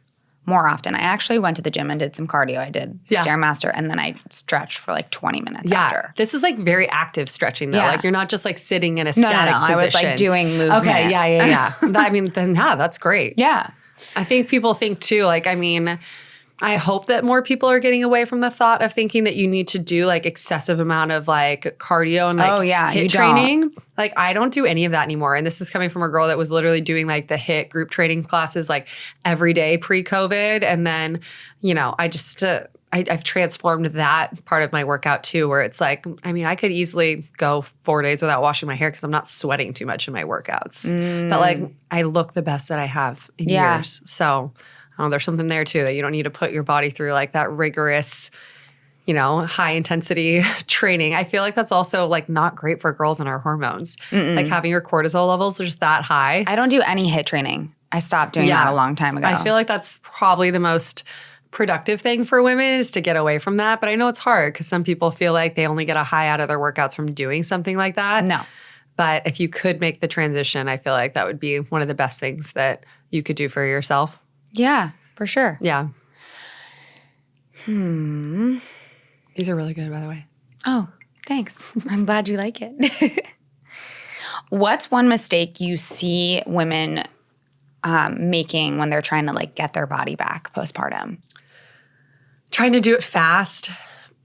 more often. I actually went to the gym and did some cardio. I did Stairmaster and then I stretched for like 20 minutes after. This is like very active stretching though. Yeah. Like you're not just like sitting in a static position. I was like doing movement. Okay, yeah. I mean, then that's great. Yeah. I think people think too, like, I mean, I hope that more people are getting away from the thought of thinking that you need to do like excessive amount of like cardio and like HIIT training. Like I don't do any of that anymore. And this is coming from a girl that was literally doing like the HIIT group training classes like every day pre-COVID. And then, I just I've transformed that part of my workout too, where it's like, I mean, I could easily go 4 days without washing my hair because I'm not sweating too much in my workouts. But like I look the best that I have in years. So know, there's something there too that you don't need to put your body through like that rigorous, you know, high intensity training. I feel like that's also like not great for girls and our hormones. Like having your cortisol levels just that high. I don't do any HIIT training. I stopped doing that a long time ago. I feel like that's probably the most productive thing for women is to get away from that. But I know it's hard because some people feel like they only get a high out of their workouts from doing something like that. No. But if you could make the transition, I feel like that would be one of the best things that you could do for yourself. Yeah, for sure. Yeah. These are really good, by the way. Oh, thanks. I'm glad you like it. What's one mistake you see women making when they're trying to like get their body back postpartum? Trying to do it fast.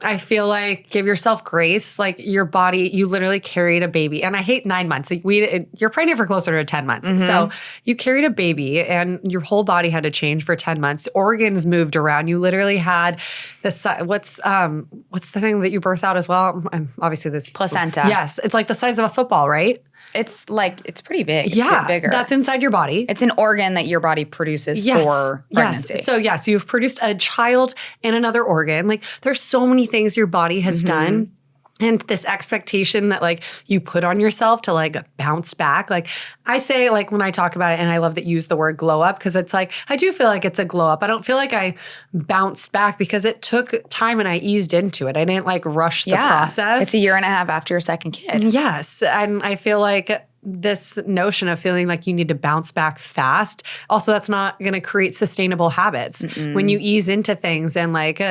I feel like give yourself grace. Like your body, you literally carried a baby. And I hate 9 months. Like you're pregnant for closer to 10 months. So you carried a baby and your whole body had to change for 10 months. Organs moved around. You literally had what's the thing that you birth out as well? Obviously this Placenta. Yes. It's like the size of a football, right? It's pretty big. It's Yeah. a bit bigger. That's inside your body. It's an organ that your body produces for pregnancy. Yes. So yes, you've produced a child and another organ. Like there's so many things your body has done. And this expectation that like you put on yourself to like bounce back. Like I say like when I talk about it, and I love that you use the word glow up because it's like, I do feel like it's a glow up. I don't feel like I bounced back because it took time and I eased into it. I didn't like rush the process. It's a year and a half after your second kid. Yes. And I feel like this notion of feeling like you need to bounce back fast, also that's not going to create sustainable habits. When you ease into things and like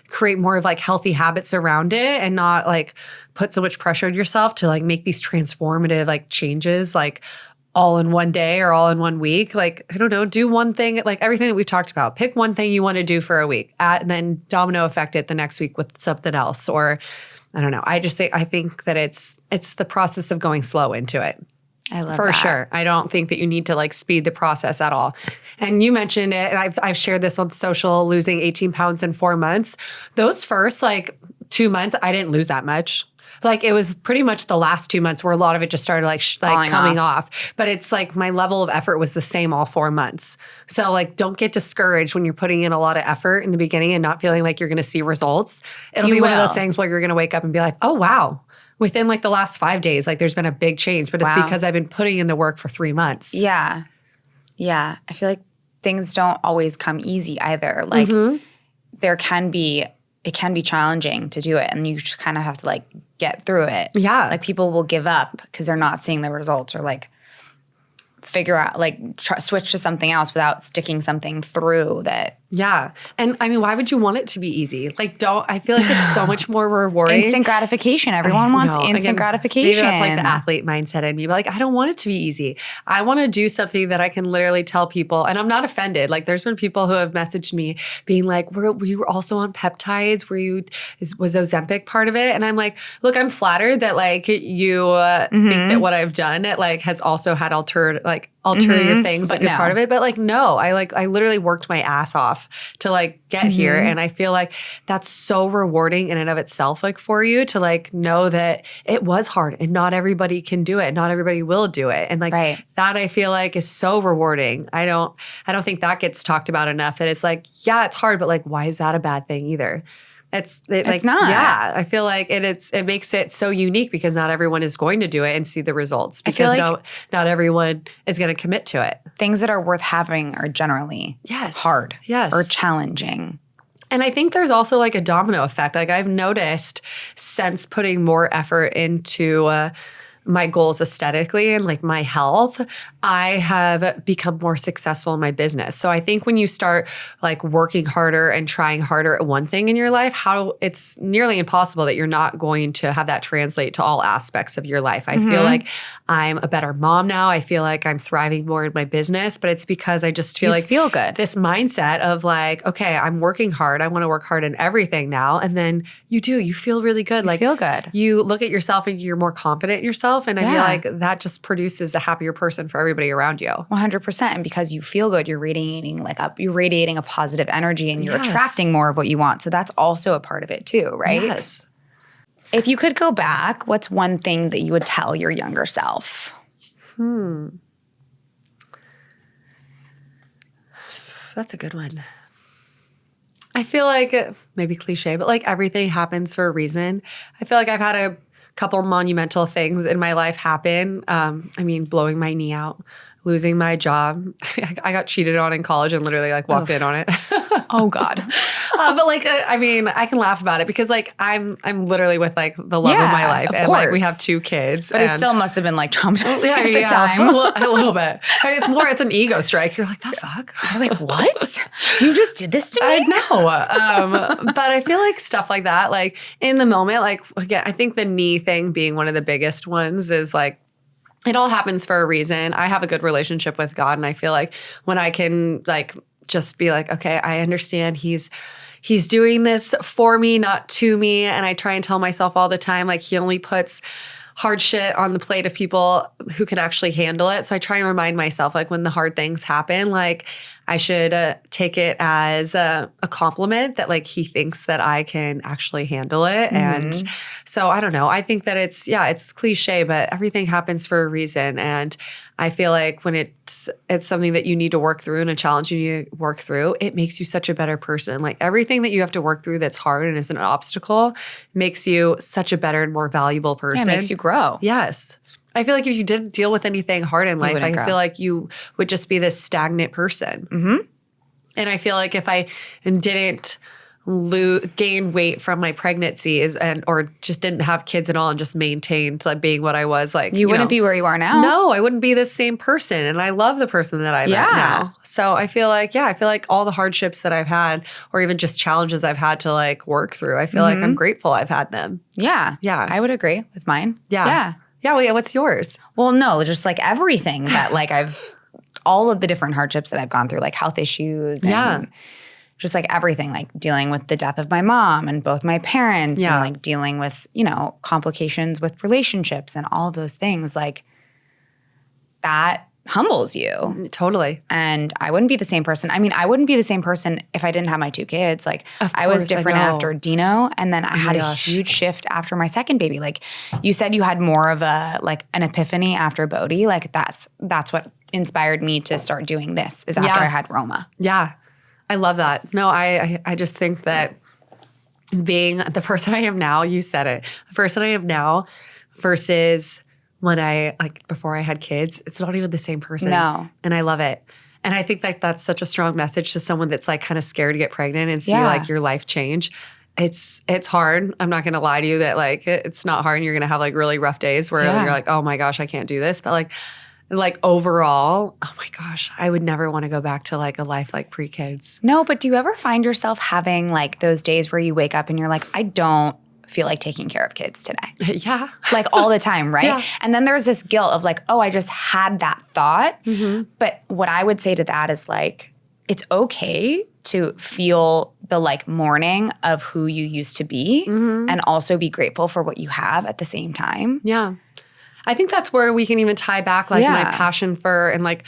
create more of like healthy habits around it and not like put so much pressure on yourself to like make these transformative like changes like all in one day or all in 1 week. Like, I don't know, do one thing, like everything that we've talked about. Pick one thing you want to do for a week and then domino effect it the next week with something else. Or I don't know. I think that it's the process of going slow into it. I love that. For sure. I don't think that you need to like speed the process at all. And you mentioned it, and I've shared this on social, losing 18 pounds in 4 months. Those first like 2 months, I didn't lose that much. Like it was pretty much the last 2 months where a lot of it just started like coming off. But it's like my level of effort was the same all 4 months. So like don't get discouraged when you're putting in a lot of effort in the beginning and not feeling like you're going to see results. It'll be one of those things where you're going to wake up and be like, oh, wow. Within like the last 5 days, like there's been a big change, but it's because I've been putting in the work for 3 months. Yeah. Yeah. I feel like things don't always come easy either. Like it can be challenging to do it and you just kind of have to like get through it. Yeah. Like people will give up because they're not seeing the results or like figure out like switch to something else without sticking something through that. Yeah. And I mean, why would you want it to be easy? Like I feel like it's so much more rewarding. Instant gratification. Everyone wants instant gratification. Maybe that's like the athlete mindset in me. But like, I don't want it to be easy. I want to do something that I can literally tell people, and I'm not offended. Like there's been people who have messaged me being like, we were also on peptides. Was Ozempic part of it? And I'm like, look, I'm flattered that like you think that what I've done, it like has also had ulterior things like as part of it. But like, no, I literally worked my ass off to like get here. And I feel like that's so rewarding in and of itself, like for you to like know that it was hard and not everybody can do it. Not everybody will do it. And like that I feel like is so rewarding. I don't think that gets talked about enough that it's like, yeah, it's hard, but like, why is that a bad thing either? It's not. Yeah, I feel like it makes it so unique because not everyone is going to do it and see the results because not everyone is going to commit to it. Things that are worth having are generally hard or challenging. And I think there's also like a domino effect. Like I've noticed since putting more effort into my goals aesthetically and like my health, I have become more successful in my business. So I think when you start like working harder and trying harder at one thing in your life, it's nearly impossible that you're not going to have that translate to all aspects of your life. I feel like I'm a better mom now. I feel like I'm thriving more in my business, but it's because I just feel feel good. This mindset of like, okay, I'm working hard. I want to work hard in everything now. And then you feel really good. You feel good. You look at yourself and you're more confident in yourself. And I feel like that just produces a happier person for everybody around you. 100%. And because you feel good, you're radiating a positive energy and you're attracting more of what you want. So that's also a part of it too, right? Yes. If you could go back, what's one thing that you would tell your younger self? That's that's a good one. I feel like, maybe cliche, but like everything happens for a reason. I feel like I've had a couple monumental things in my life happen. Blowing my knee out, losing my job. I got cheated on in college and literally like walked in on it. Oh God. I can laugh about it because like I'm literally with like the love of my life, and like we have 2 kids. But it still must have been like traumatizing at the time. A little bit. It's an ego strike. You're like, the fuck? You're like, what? You just did this to me? I know. But I feel like stuff like that, like in the moment, like again, I think the knee thing being one of the biggest ones is like, it all happens for a reason. I have a good relationship with God, and I feel like when I can like just be like, okay, I understand he's doing this for me, not to me. And I try and tell myself all the time, like he only puts hard shit on the plate of people who can actually handle it. So I try and remind myself, like when the hard things happen, like I should take it as a compliment that like he thinks that I can actually handle it. And so I don't know. I think that it's cliche, but everything happens for a reason. And I feel like when it's something that you need to work through and a challenge you need to work through, it makes you such a better person. Like everything that you have to work through that's hard and is an obstacle makes you such a better and more valuable person. Yeah, it makes you grow. Yes. I feel like if you didn't deal with anything hard in life, I feel like you would just be this stagnant person. Mm-hmm. And I feel like if I didn't gain weight from my pregnancies or just didn't have kids at all and just maintained like being what I was, like you wouldn't be where you are now. No, I wouldn't be the same person. And I love the person that I'm at now. So I feel like all the hardships that I've had, or even just challenges I've had to like work through, I feel like I'm grateful I've had them. Yeah. Yeah. I would agree with mine. Yeah. Yeah. Yeah. Well, yeah. What's yours? Well, no, just like everything that like all of the different hardships that I've gone through, like health issues and just like everything, like dealing with the death of my mom and both my parents and like dealing with, complications with relationships and all of those things, like that humbles you. Totally. And I wouldn't be the same person. I mean, I wouldn't be the same person if I didn't have my 2 kids. Like I was different after Dino, and then I had a huge shift after my second baby. Like you said, you had more of an epiphany after Bodhi. Like that's what inspired me to start doing this is after I had Roma. Yeah. I love that. No, I just think that being the person I am now, you said it, the person I am now versus when before I had kids, it's not even the same person. No. And I love it. And I think like that's such a strong message to someone that's like kind of scared to get pregnant and see like your life change. It's hard. I'm not going to lie to you that like it's not hard and you're going to have like really rough days where you're like, oh my gosh, I can't do this. But like overall, oh my gosh, I would never want to go back to like a life like pre-kids. No, but do you ever find yourself having like those days where you wake up and you're like, I don't feel like taking care of kids today? Yeah. Like all the time, right? Yeah. And then there's this guilt of like, oh, I just had that thought. Mm-hmm. But what I would say to that is like, it's okay to feel the like mourning of who you used to be and also be grateful for what you have at the same time. Yeah. I think that's where we can even tie back like my passion for and like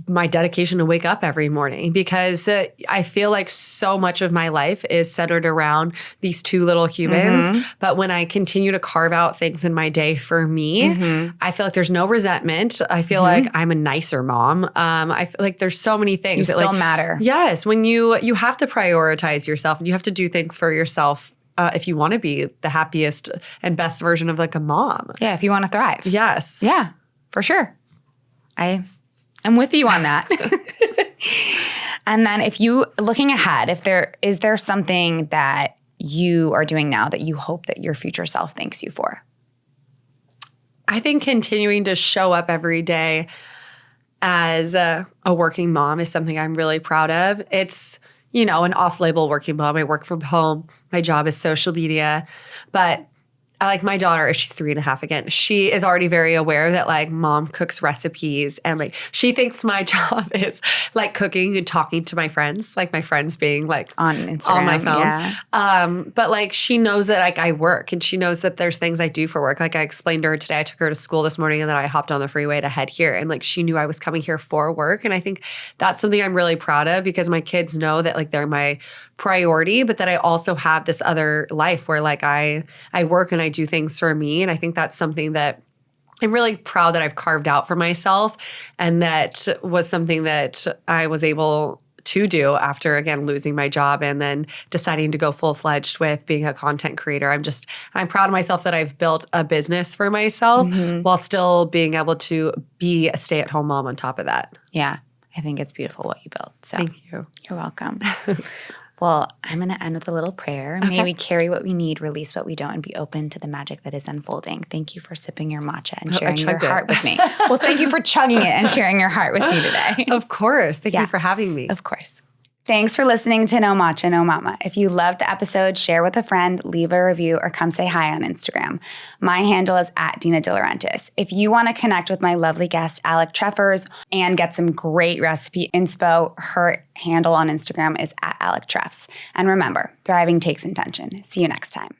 my dedication to wake up every morning, because I feel like so much of my life is centered around these 2 little humans. But when I continue to carve out things in my day for me, I feel like there's no resentment. I feel like I'm a nicer mom. I feel like there's so many things you that still matter. Yes. When you have to prioritize yourself and you have to do things for yourself if you want to be the happiest and best version of like a mom. Yeah, if you want to thrive. Yes. Yeah, for sure. I'm with you on that. And then if you, looking ahead, is there something that you are doing now that you hope that your future self thanks you for? I think continuing to show up every day as a working mom is something I'm really proud of. It's, an off-label working mom. I work from home. My job is social media. But I like my daughter, she's 3.5 again. She is already very aware that like mom cooks recipes and like she thinks my job is like cooking and talking to my friends, like my friends being like on Instagram, on my phone. Yeah. But like she knows that like I work and she knows that there's things I do for work. Like I explained to her today, I took her to school this morning and then I hopped on the freeway to head here, and like she knew I was coming here for work. And I think that's something I'm really proud of, because my kids know that like they're my priority, but that I also have this other life where like I work and I do things for me. And I think that's something that I'm really proud that I've carved out for myself, and that was something that I was able to do after, again, losing my job and then deciding to go full-fledged with being a content creator. I'm proud of myself that I've built a business for myself while still being able to be a stay-at-home mom on top of that. Yeah. I think it's beautiful what you built. So Thank you. You're welcome. Well, I'm going to end with a little prayer. May we carry what we need, release what we don't, and be open to the magic that is unfolding. Thank you for sipping your matcha and sharing your heart with me. Well, thank you for chugging it and sharing your heart with me today. Of course. Thank you for having me. Of course. Thanks for listening to No Matcha, No Mama. If you loved the episode, share with a friend, leave a review, or come say hi on Instagram. My handle is @DinaDL Laurentiis. If you want to connect with my lovely guest, Alec Treffers, and get some great recipe inspo, her handle on Instagram is @Alec Treffs. And remember, thriving takes intention. See you next time.